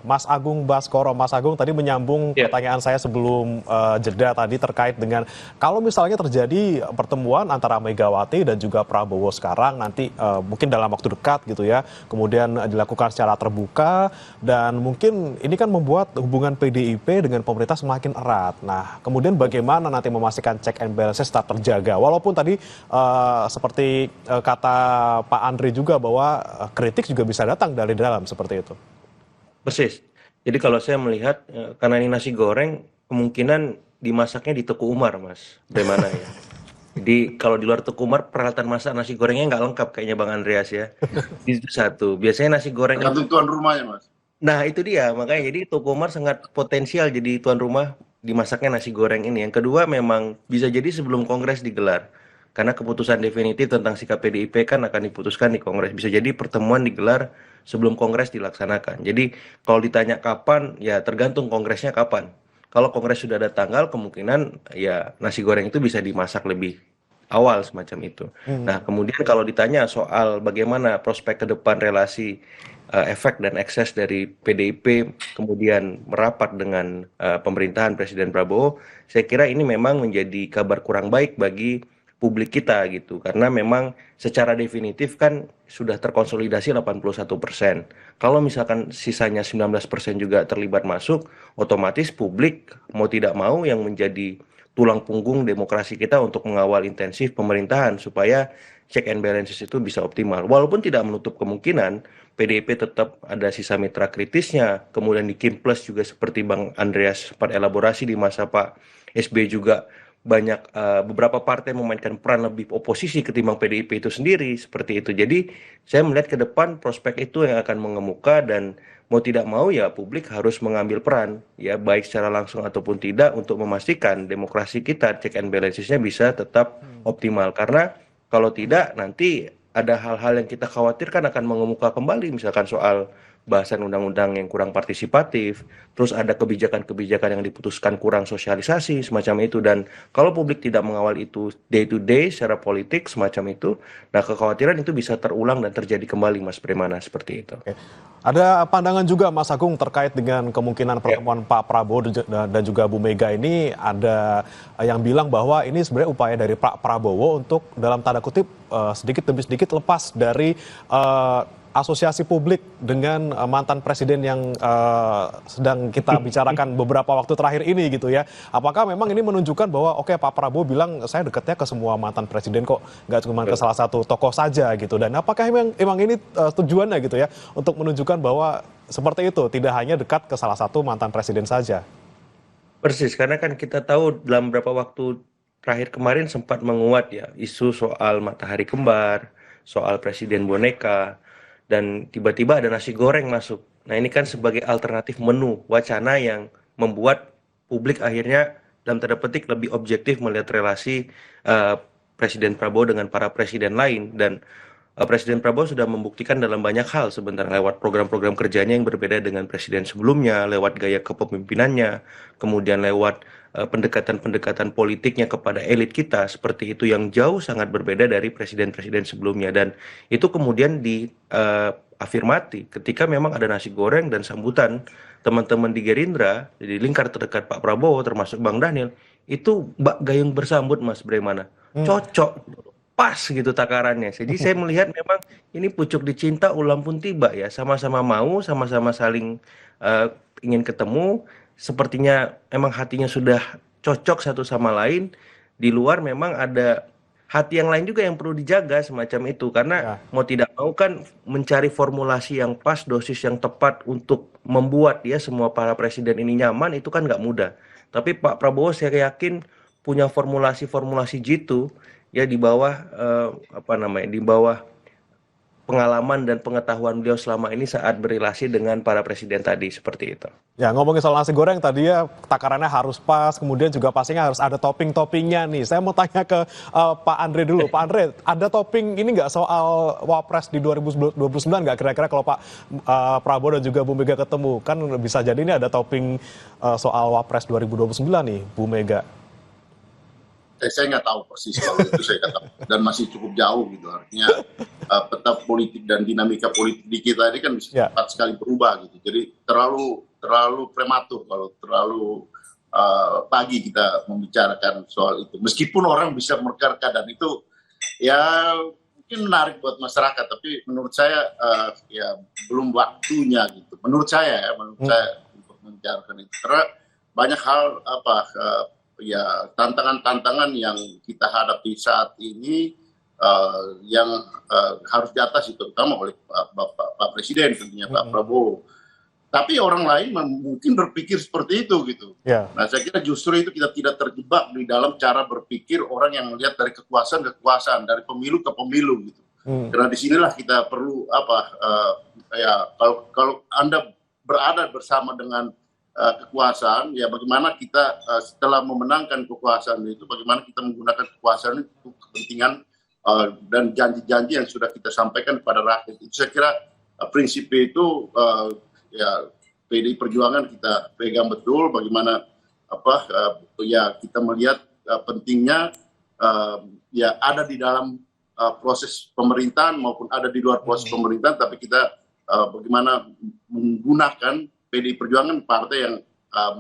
Speaker 7: Mas Agung Baskoro. Mas Agung, tadi menyambung pertanyaan saya sebelum jeda tadi terkait dengan kalau misalnya terjadi pertemuan antara Megawati dan juga Prabowo sekarang nanti mungkin dalam waktu dekat gitu ya, kemudian dilakukan secara terbuka dan mungkin ini kan membuat hubungan PDIP dengan pemerintah semakin erat. Nah, kemudian bagaimana nanti memastikan check and balances tetap terjaga? Walaupun tadi seperti kata Pak Andri juga bahwa kritik juga bisa datang dari dalam seperti itu.
Speaker 10: Persis. Jadi kalau saya melihat karena ini nasi goreng kemungkinan dimasaknya di Teku Umar, Mas. Bagaimana ya? Jadi kalau di luar Teku Umar peralatan masak nasi gorengnya nggak lengkap kayaknya Bang Andreas ya. Itu satu. Biasanya nasi goreng
Speaker 8: itu tuan rumahnya, Mas.
Speaker 10: Nah itu dia, makanya jadi Teku Umar sangat potensial jadi tuan rumah dimasaknya nasi goreng ini. Yang kedua memang bisa jadi sebelum kongres digelar. Karena keputusan definitif tentang sikap PDIP kan akan diputuskan di kongres. Bisa jadi pertemuan digelar sebelum kongres dilaksanakan. Jadi kalau ditanya kapan, ya tergantung kongresnya kapan. Kalau kongres sudah ada tanggal, kemungkinan ya nasi goreng itu bisa dimasak lebih awal semacam itu. Nah kemudian kalau ditanya soal bagaimana prospek ke depan relasi efek dan ekses dari PDIP kemudian merapat dengan pemerintahan Presiden Prabowo, saya kira ini memang menjadi kabar kurang baik bagi publik kita gitu, karena memang secara definitif kan sudah terkonsolidasi 81%. Kalau misalkan sisanya 19% juga terlibat masuk, otomatis publik mau tidak mau yang menjadi tulang punggung demokrasi kita untuk mengawal intensif pemerintahan supaya check and balances itu bisa optimal. Walaupun tidak menutup kemungkinan PDIP tetap ada sisa mitra kritisnya, kemudian di Kim Plus juga seperti Bang Andreas sempat elaborasi di masa Pak SB juga banyak beberapa partai memainkan peran lebih oposisi ketimbang PDIP itu sendiri, seperti itu. Jadi saya melihat ke depan prospek itu yang akan mengemuka, dan mau tidak mau ya publik harus mengambil peran ya, baik secara langsung ataupun tidak, untuk memastikan demokrasi kita check and balancesnya bisa tetap optimal. Karena kalau tidak nanti ada hal-hal yang kita khawatirkan akan mengemuka kembali, misalkan soal bahasan undang-undang yang kurang partisipatif, terus ada kebijakan-kebijakan yang diputuskan kurang sosialisasi, semacam itu. Dan kalau publik tidak mengawal itu day to day secara politik semacam itu, nah kekhawatiran itu bisa terulang dan terjadi kembali, Mas Premana, seperti itu.
Speaker 7: Oke. Ada pandangan juga Mas Agung terkait dengan kemungkinan pertemuan Pak Prabowo dan juga Bu Mega ini. Ada yang bilang bahwa ini sebenarnya upaya dari Pak Prabowo untuk dalam tanda kutip sedikit demi sedikit lepas dari asosiasi publik dengan mantan presiden yang sedang kita bicarakan beberapa waktu terakhir ini gitu ya. Apakah memang ini menunjukkan bahwa oke, Pak Prabowo bilang saya dekatnya ke semua mantan presiden kok, nggak cuma ke salah satu tokoh saja gitu. Dan apakah memang ini tujuannya gitu ya, untuk menunjukkan bahwa seperti itu, tidak hanya dekat ke salah satu mantan presiden saja?
Speaker 10: Persis, karena kan kita tahu dalam beberapa waktu terakhir kemarin sempat menguat ya isu soal matahari kembar, soal presiden boneka, dan tiba-tiba ada nasi goreng masuk. Nah ini kan sebagai alternatif menu wacana yang membuat publik akhirnya dalam tanda petik lebih objektif melihat relasi Presiden Prabowo dengan para presiden lain. Dan Presiden Prabowo sudah membuktikan dalam banyak hal sebenarnya lewat program-program kerjanya yang berbeda dengan presiden sebelumnya, lewat gaya kepemimpinannya, kemudian lewat pendekatan-pendekatan politiknya kepada elit kita, seperti itu, yang jauh sangat berbeda dari presiden-presiden sebelumnya. Dan itu kemudian diafirmati ketika memang ada nasi goreng dan sambutan teman-teman di Gerindra, di lingkar terdekat Pak Prabowo termasuk Bang Daniel, itu bak gayung bersambut, Mas Bremana, cocok, pas gitu takarannya. Jadi saya melihat memang ini pucuk dicinta ulam pun tiba ya, sama-sama mau, sama-sama saling ingin ketemu. Sepertinya emang hatinya sudah cocok satu sama lain. Di luar memang ada hati yang lain juga yang perlu dijaga semacam itu. Karena mau tidak mau kan mencari formulasi yang pas, dosis yang tepat untuk membuat ya semua para presiden ini nyaman, itu kan nggak mudah. Tapi Pak Prabowo saya yakin punya formulasi-formulasi jitu ya, di bawah di bawah pengalaman dan pengetahuan beliau selama ini saat berrelasi dengan para presiden tadi, seperti itu.
Speaker 7: Ya, ngomongin soal nasi goreng tadi ya, takarannya harus pas, kemudian juga pastinya harus ada topping-toppingnya nih. Saya mau tanya ke Pak Andre dulu. Pak Andre, ada topping ini nggak soal Wapres di 2029 nggak kira-kira kalau Pak Prabowo dan juga Bu Mega ketemu? Kan bisa jadi ini ada topping soal Wapres 2029 nih, Bu Mega.
Speaker 8: Saya nggak tahu persis kalau itu, saya katakan, dan masih cukup jauh gitu, artinya peta politik dan dinamika politik di kita ini kan bisa cepat sekali berubah gitu. Jadi terlalu prematur kalau terlalu pagi kita membicarakan soal itu. Meskipun orang bisa merekarkan, dan itu ya mungkin menarik buat masyarakat, tapi menurut saya ya belum waktunya gitu. Menurut saya untuk membicarakan itu, karena banyak hal ya tantangan-tantangan yang kita hadapi saat ini yang harus diatasi terutama oleh Pak Presiden, tentunya Pak Prabowo. Tapi orang lain mungkin berpikir seperti itu gitu. Nah saya kira justru itu kita tidak terjebak di dalam cara berpikir orang yang melihat dari kekuasaan ke kekuasaan, dari pemilu ke pemilu gitu. Karena disinilah kita perlu ya kalau Anda berada bersama dengan kekuasaan, ya bagaimana kita setelah memenangkan kekuasaan itu, bagaimana kita menggunakan kekuasaan itu untuk kepentingan dan janji-janji yang sudah kita sampaikan kepada rakyat. Itu saya kira prinsip itu ya PDI Perjuangan kita pegang betul, bagaimana ya kita melihat pentingnya ya ada di dalam proses pemerintahan maupun ada di luar proses pemerintahan, tapi kita bagaimana menggunakan PDI Perjuangan, partai yang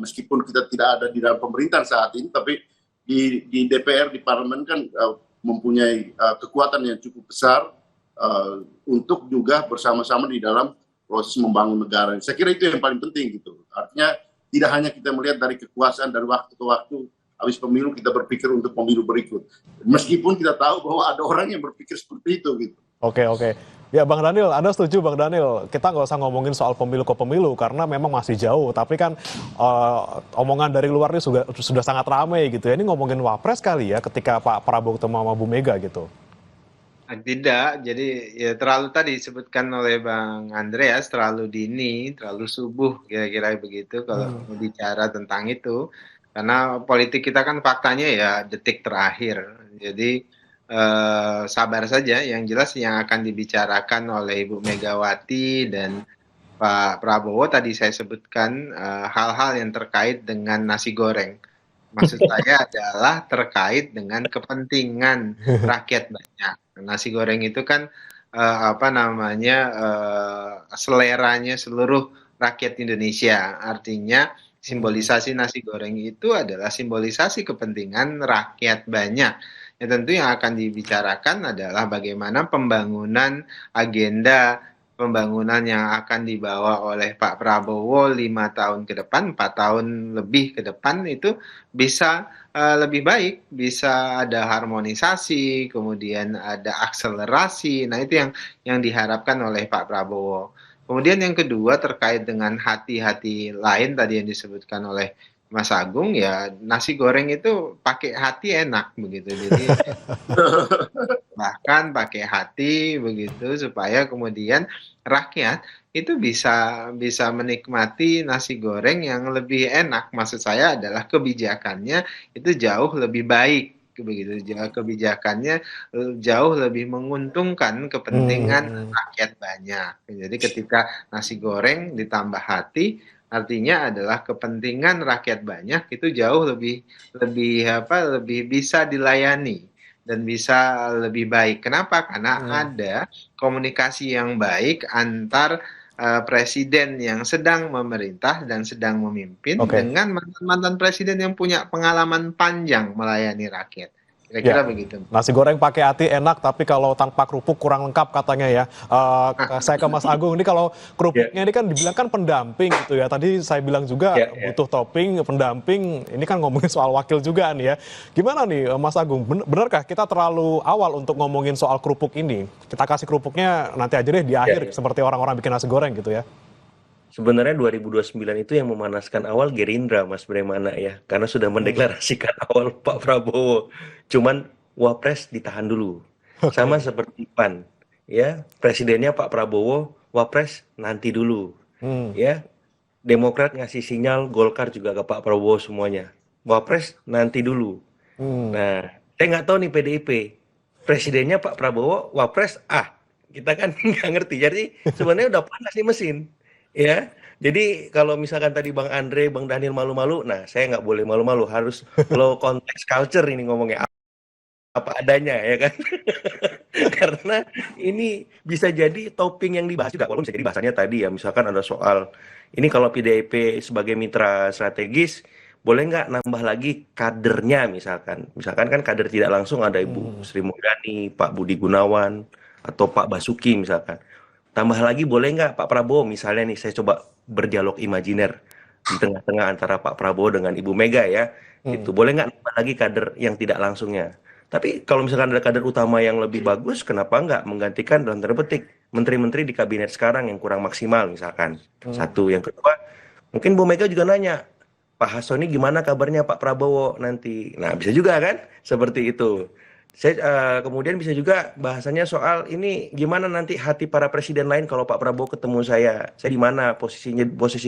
Speaker 8: meskipun kita tidak ada di dalam pemerintahan saat ini, tapi di DPR, di parlemen kan mempunyai kekuatan yang cukup besar untuk juga bersama-sama di dalam proses membangun negara. Saya kira itu yang paling penting gitu. Artinya tidak hanya kita melihat dari kekuasaan dari waktu ke waktu, habis pemilu kita berpikir untuk pemilu berikut. Meskipun kita tahu bahwa ada orang yang berpikir seperti itu gitu.
Speaker 7: Oke. Ya Bang Daniel, Anda setuju Bang Daniel, kita nggak usah ngomongin soal pemilu ke pemilu karena memang masih jauh, tapi kan omongan dari luar ini sudah sangat ramai gitu ya. Ini ngomongin Wapres kali ya ketika Pak Prabowo ketemu sama Bu Mega gitu.
Speaker 9: Tidak, jadi ya terlalu tadi disebutkan oleh Bang Andreas, terlalu dini, terlalu subuh kira-kira begitu kalau bicara tentang itu. Karena politik kita kan faktanya ya detik terakhir. Jadi sabar saja, yang jelas yang akan dibicarakan oleh Ibu Megawati dan Pak Prabowo tadi saya sebutkan hal-hal yang terkait dengan nasi goreng. Maksud saya adalah terkait dengan kepentingan rakyat banyak. Nasi goreng itu kan seleranya seluruh rakyat Indonesia. Artinya simbolisasi nasi goreng itu adalah simbolisasi kepentingan rakyat banyak. Ya tentu yang akan dibicarakan adalah bagaimana pembangunan agenda pembangunan yang akan dibawa oleh Pak Prabowo 5 tahun ke depan, 4 tahun lebih ke depan itu bisa lebih baik, bisa ada harmonisasi, kemudian ada akselerasi. Nah itu yang diharapkan oleh Pak Prabowo. Kemudian yang kedua terkait dengan hati-hati lain tadi yang disebutkan oleh Mas Agung, ya nasi goreng itu pakai hati enak begitu. Jadi bahkan pakai hati begitu supaya kemudian rakyat itu bisa menikmati nasi goreng yang lebih enak. Maksud saya adalah kebijakannya itu jauh lebih baik begitu. Kebijakannya jauh lebih menguntungkan kepentingan rakyat banyak. Jadi ketika nasi goreng ditambah hati artinya adalah kepentingan rakyat banyak itu jauh lebih bisa dilayani dan bisa lebih baik. Kenapa? Karena ada komunikasi yang baik antar presiden yang sedang memerintah dan sedang memimpin dengan mantan presiden yang punya pengalaman panjang melayani rakyat. Kira-kira begitu.
Speaker 7: Nasi goreng pakai hati enak, tapi kalau tanpa kerupuk kurang lengkap katanya ya. Saya ke Mas Agung, ini kalau kerupuknya ini kan dibilang kan pendamping gitu ya. Tadi saya bilang juga butuh topping, pendamping. Ini kan ngomongin soal wakil juga nih ya. Gimana nih Mas Agung, benarkah kita terlalu awal untuk ngomongin soal kerupuk ini? Kita kasih kerupuknya nanti aja deh di akhir, seperti orang-orang bikin nasi goreng gitu ya.
Speaker 10: Sebenarnya 2029 itu yang memanaskan awal Gerindra, Mas Bremana ya, karena sudah mendeklarasikan awal Pak Prabowo. Cuman Wapres ditahan dulu, sama seperti PAN, ya presidennya Pak Prabowo, Wapres nanti dulu, ya. Demokrat ngasih sinyal, Golkar juga ke Pak Prabowo semuanya, Wapres nanti dulu. Nah, saya nggak tahu nih PDIP, presidennya Pak Prabowo, Wapres kita kan nggak ngerti. Jadi sebenarnya udah panas nih mesin. Ya, jadi kalau misalkan tadi Bang Andre, Bang Daniel malu-malu, nah saya nggak boleh malu-malu, harus low context culture ini ngomongnya apa adanya ya kan. Karena ini bisa jadi topping yang dibahas juga, walaupun bisa jadi bahasannya tadi ya, misalkan ada soal ini kalau PDIP sebagai mitra strategis, boleh nggak nambah lagi kadernya misalkan kan kader tidak langsung ada Ibu Sri Mulyani, Pak Budi Gunawan, atau Pak Basuki misalkan. Tambah lagi boleh nggak Pak Prabowo, misalnya nih saya coba berdialog imajiner di tengah-tengah antara Pak Prabowo dengan Ibu Mega ya, itu boleh nggak nambah lagi kader yang tidak langsungnya. Tapi kalau misalkan ada kader utama yang lebih bagus, kenapa nggak menggantikan dalam tanda petik menteri-menteri di kabinet sekarang yang kurang maksimal misalkan. Satu, yang kedua, mungkin Bu Mega juga nanya, Pak Hasso ini gimana kabarnya Pak Prabowo nanti. Nah bisa juga kan seperti itu. Saya kemudian bisa juga bahasanya soal ini gimana nanti hati para presiden lain kalau Pak Prabowo ketemu saya di mana posisi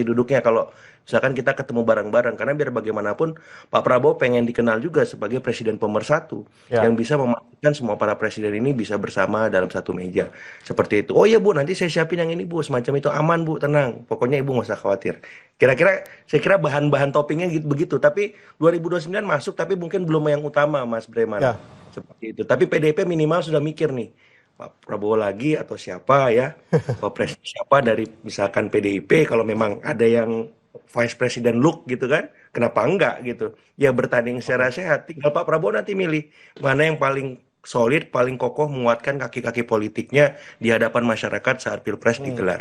Speaker 10: duduknya kalau misalkan kita ketemu bareng-bareng, karena biar bagaimanapun Pak Prabowo pengen dikenal juga sebagai presiden pemersatu yang bisa memastikan semua para presiden ini bisa bersama dalam satu meja seperti itu. Oh iya Bu, nanti saya siapin yang ini Bu, semacam itu, aman Bu, tenang, pokoknya Ibu nggak usah khawatir. Kira-kira saya kira bahan-bahan toppingnya gitu begitu, tapi 2029 masuk tapi mungkin belum yang utama Mas Breman. Seperti itu. Tapi PDIP minimal sudah mikir nih, Pak Prabowo lagi atau siapa ya, wapres siapa dari misalkan PDIP, kalau memang ada yang vice president look gitu kan, kenapa enggak gitu. Ya bertanding secara sehat, tinggal Pak Prabowo nanti milih mana yang paling solid, paling kokoh menguatkan kaki-kaki politiknya di hadapan masyarakat saat Pilpres digelar.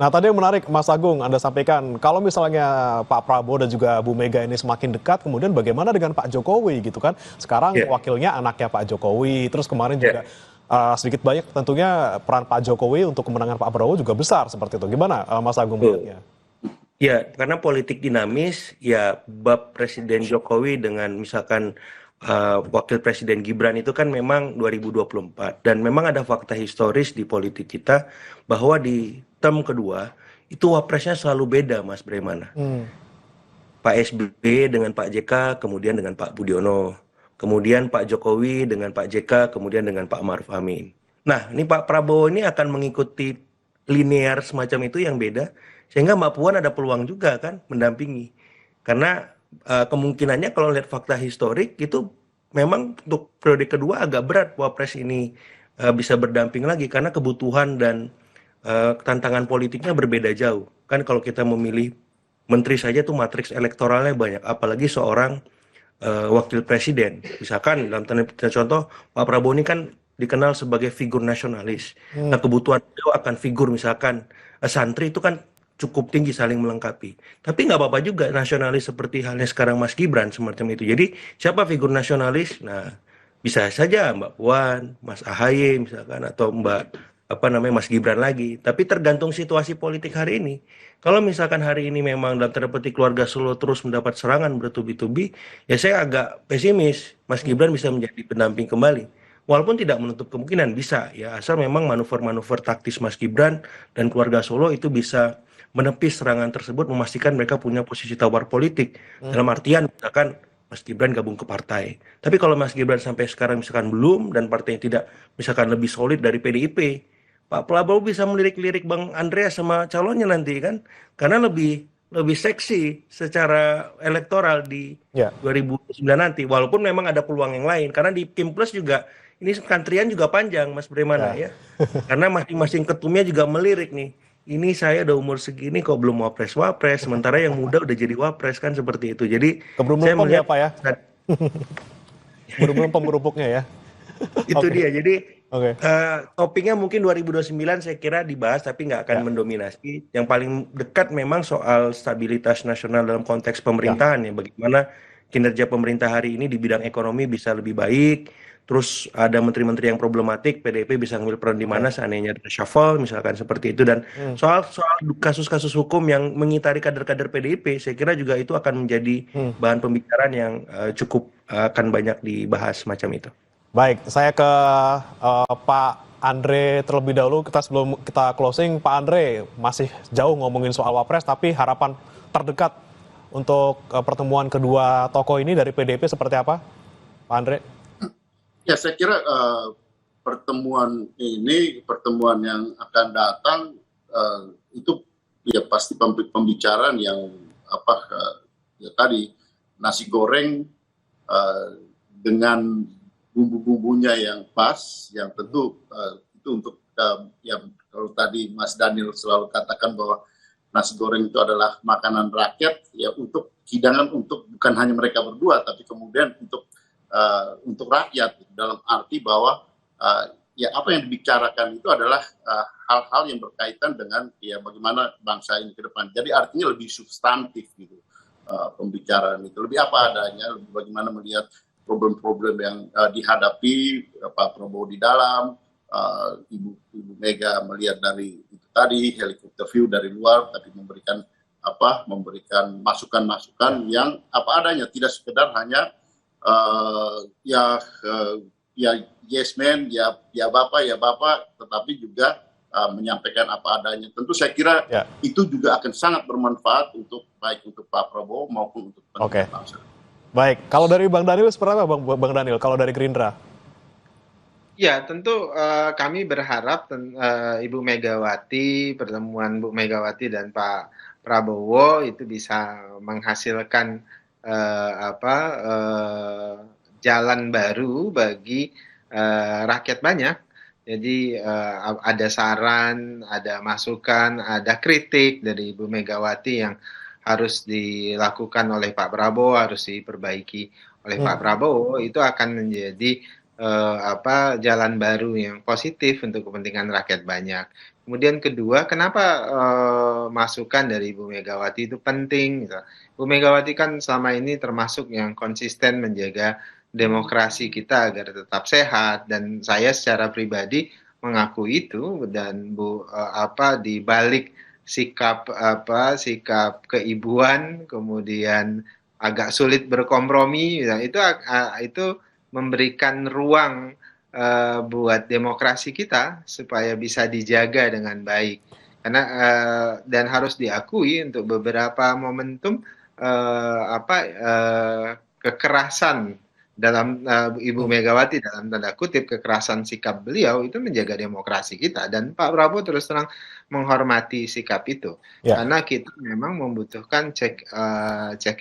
Speaker 7: Nah, tadi yang menarik Mas Agung Anda sampaikan, kalau misalnya Pak Prabowo dan juga Bu Mega ini semakin dekat, kemudian bagaimana dengan Pak Jokowi gitu kan? Sekarang wakilnya anaknya Pak Jokowi, terus kemarin juga sedikit banyak tentunya peran Pak Jokowi untuk kemenangan Pak Prabowo juga besar seperti itu. Gimana Mas Agung melihatnya?
Speaker 10: Ya, karena politik dinamis, ya bab Presiden Jokowi dengan misalkan Wakil Presiden Gibran itu kan memang 2024. Dan memang ada fakta historis di politik kita bahwa di term kedua itu wapresnya selalu beda, Mas Bremana. Pak SBY dengan Pak JK, kemudian dengan Pak Budiono. Kemudian Pak Jokowi dengan Pak JK, kemudian dengan Pak Maruf Amin. Nah, ini Pak Prabowo ini akan mengikuti linear semacam itu yang beda, sehingga Mbak Puan ada peluang juga kan mendampingi. Karena kemungkinannya kalau lihat fakta historik itu memang untuk periode kedua agak berat wapres ini bisa berdamping lagi karena kebutuhan dan tantangan politiknya berbeda jauh. Kan kalau kita memilih menteri saja tuh matriks elektoralnya banyak, apalagi seorang wakil presiden. Misalkan dalam tanda contoh Pak Prabowo ini kan dikenal sebagai figur nasionalis. Nah, kebutuhan beliau akan figur misalkan santri itu kan cukup tinggi saling melengkapi. Tapi nggak apa-apa juga nasionalis seperti halnya sekarang Mas Gibran semacam itu. Jadi siapa figur nasionalis? Nah, bisa saja Mbak Puan, Mas AHY misalkan, atau Mas Gibran lagi. Tapi tergantung situasi politik hari ini. Kalau misalkan hari ini memang dalam tanda petik keluarga Solo terus mendapat serangan bertubi-tubi, ya saya agak pesimis Mas Gibran bisa menjadi pendamping kembali. Walaupun tidak menutup kemungkinan bisa ya, asal memang manuver-manuver taktis Mas Gibran dan keluarga Solo itu bisa menepis serangan tersebut, memastikan mereka punya posisi tawar politik. Dalam artian misalkan Mas Gibran gabung ke partai. Tapi kalau Mas Gibran sampai sekarang misalkan belum dan partainya tidak misalkan lebih solid dari PDIP, Pak Prabowo bisa melirik-lirik Bang Andreas sama calonnya nanti kan, karena lebih seksi secara elektoral di 2009 nanti. Walaupun memang ada peluang yang lain, karena di Kim Plus juga ini kantrian juga panjang Mas Bremana ya. Karena masing-masing ketumnya juga melirik nih. Ini saya udah umur segini kok belum wapres, sementara yang muda udah jadi wapres kan seperti itu. Jadi saya melihat
Speaker 7: Pak ya. Belum pemberupuknya ya.
Speaker 10: Itu dia. Jadi topiknya mungkin 2029 saya kira dibahas tapi nggak akan mendominasi. Yang paling dekat memang soal stabilitas nasional dalam konteks pemerintahan ya. Bagaimana kinerja pemerintah hari ini di bidang ekonomi bisa lebih baik. Terus ada menteri-menteri yang problematik, PDIP bisa ngambil peran di mana seandainya ada reshuffle misalkan seperti itu. Dan soal kasus-kasus hukum yang mengitari kader-kader PDIP, saya kira juga itu akan menjadi bahan pembicaraan yang cukup akan banyak dibahas semacam itu.
Speaker 7: Baik, saya ke Pak Andre terlebih dahulu. Sebelum kita closing, Pak Andre masih jauh ngomongin soal wapres, tapi harapan terdekat untuk pertemuan kedua tokoh ini dari PDIP seperti apa, Pak Andre?
Speaker 8: Ya, saya kira pertemuan yang akan datang itu ya pasti pembicaraan yang ya tadi nasi goreng dengan bumbu-bumbunya yang pas, yang tentu itu untuk yang kalau tadi Mas Daniel selalu katakan bahwa nasi goreng itu adalah makanan rakyat, ya untuk hidangan untuk bukan hanya mereka berdua, tapi kemudian untuk rakyat, dalam arti bahwa ya apa yang dibicarakan itu adalah hal-hal yang berkaitan dengan ya bagaimana bangsa ini ke depan. Jadi artinya lebih substantif gitu pembicaraan itu, lebih apa adanya, lebih bagaimana melihat problem-problem yang dihadapi Pak Prabowo di dalam, Ibu Mega melihat dari itu tadi helikopter view dari luar, tapi memberikan masukan-masukan yang apa adanya, tidak sekedar hanya ya yes man, ya bapak, tetapi juga menyampaikan apa adanya. Tentu saya kira itu juga akan sangat bermanfaat baik untuk Pak Prabowo maupun untuk bangsa.
Speaker 7: Baik, kalau dari Bang Daniel seperti apa Bang Daniel, kalau dari Gerindra?
Speaker 9: Ya, tentu kami berharap Ibu Megawati, pertemuan Bu Megawati dan Pak Prabowo itu bisa menghasilkan jalan baru bagi rakyat banyak, Jadi ada saran, ada masukan, ada kritik dari Ibu Megawati yang harus dilakukan oleh Pak Prabowo, harus diperbaiki oleh Pak Prabowo, itu akan menjadi jalan baru yang positif untuk kepentingan rakyat banyak. Kemudian kedua, kenapa masukan dari Ibu Megawati itu penting? Gitu. Ibu Megawati kan selama ini termasuk yang konsisten menjaga demokrasi kita agar tetap sehat, dan saya secara pribadi mengakui itu, dan di balik sikap keibuan, kemudian agak sulit berkompromi, ya, itu memberikan ruang buat demokrasi kita supaya bisa dijaga dengan baik. Karena dan harus diakui untuk beberapa momentum kekerasan dalam Ibu Megawati, dalam tanda kutip kekerasan sikap beliau itu menjaga demokrasi kita, dan Pak Prabowo terus terang menghormati sikap itu, karena kita memang membutuhkan check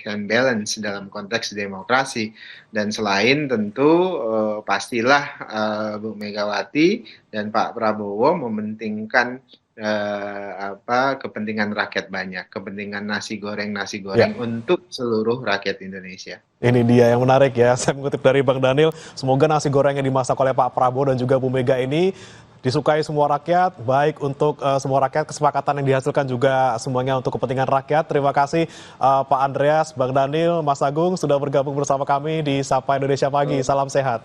Speaker 9: and balance dalam konteks demokrasi. Dan selain tentu pastilah Bu Megawati dan Pak Prabowo mementingkan kepentingan rakyat banyak, kepentingan nasi goreng untuk seluruh rakyat Indonesia.
Speaker 7: Ini dia yang menarik ya, saya mengutip dari Bang Daniel, semoga nasi goreng yang dimasak oleh Pak Prabowo dan juga Bu Mega ini disukai semua rakyat, baik untuk semua rakyat, kesepakatan yang dihasilkan juga semuanya untuk kepentingan rakyat. Terima kasih Pak Andreas, Bang Daniel, Mas Agung sudah bergabung bersama kami di Sapa Indonesia Pagi. Salam sehat.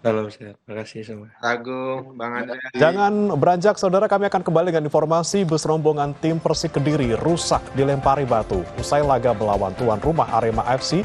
Speaker 10: Salam sehat, terima kasih semua.
Speaker 9: Agung, Bang Andreas.
Speaker 7: Jangan beranjak saudara, kami akan kembali dengan informasi bus rombongan tim Persik Kediri rusak dilempari batu usai laga melawan tuan rumah Arema FC